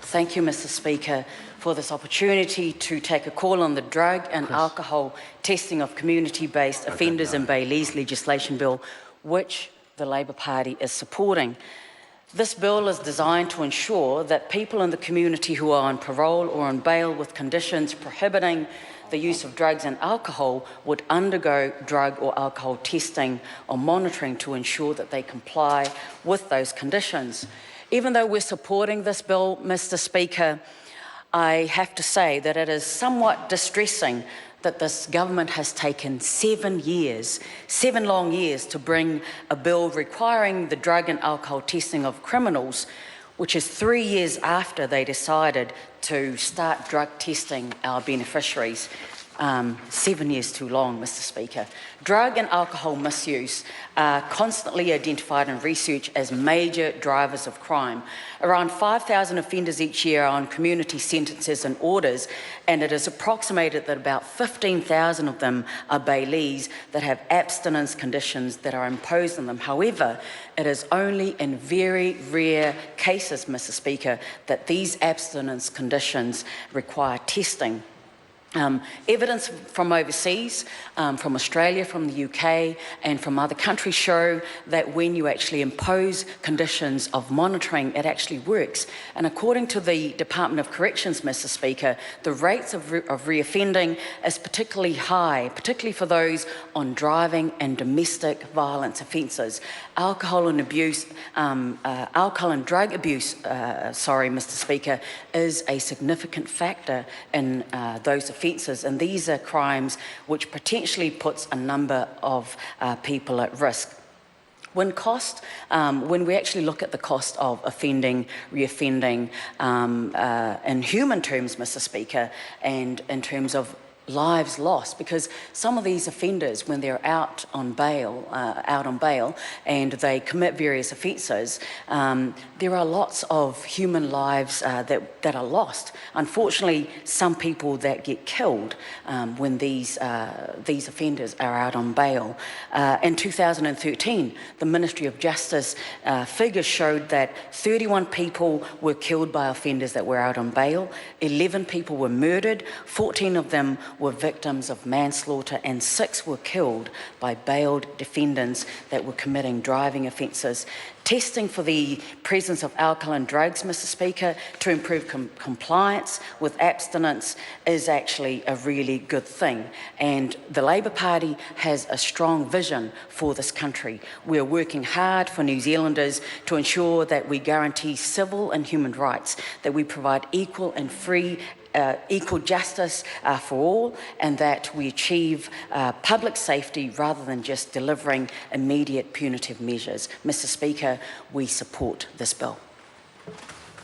Thank you, Mr. Speaker, for this opportunity to take a call on the drug and alcohol testing of community-based offenders in Bailees legislation bill, which the Labour Party is supporting. This bill is designed to ensure that people in the community who are on parole or on bail with conditions prohibiting the use of drugs and alcohol would undergo drug or alcohol testing or monitoring to ensure that they comply with those conditions. Even though we're supporting this bill, Mr. Speaker, I have to say that it is somewhat distressing that this government has taken 7 long years to bring a bill requiring the drug and alcohol testing of criminals, which is 3 years after they decided to start drug testing our beneficiaries. 7 years too long, Mr. Speaker. Drug and alcohol misuse are constantly identified in research as major drivers of crime. Around 5,000 offenders each year are on community sentences and orders, and it is approximated that about 15,000 of them are Bailees that have abstinence conditions that are imposed on them. However, it is only in very rare cases, Mr. Speaker, that these abstinence conditions require testing. Evidence from overseas, from Australia, from the UK and from other countries show that when you actually impose conditions of monitoring, it actually works. And according to the Department of Corrections, Mr. Speaker, the rates of reoffending is particularly high, particularly for those on driving and domestic violence offences. Alcohol and drug abuse, Mr. Speaker, is a significant factor in those offences, and these are crimes which potentially puts a number of people at risk. When we actually look at the cost of offending, reoffending in human terms, Mr. Speaker, and in terms of lives lost, because some of these offenders, when they're out on bail and they commit various offences, there are lots of human lives that are lost. Unfortunately, some people that get killed when these offenders are out on bail. In 2013, the Ministry of Justice figures showed that 31 people were killed by offenders that were out on bail, 11 people were murdered, 14 of them were victims of manslaughter, and 6 were killed by bailed defendants that were committing driving offences. Testing for the presence of alcohol and drugs, Mr. Speaker, to improve compliance with abstinence is actually a really good thing. And the Labour Party has a strong vision for this country. We are working hard for New Zealanders to ensure that we guarantee civil and human rights, that we provide equal and free equal justice for all, and that we achieve public safety rather than just delivering immediate punitive measures. Mr. Speaker, we support this bill.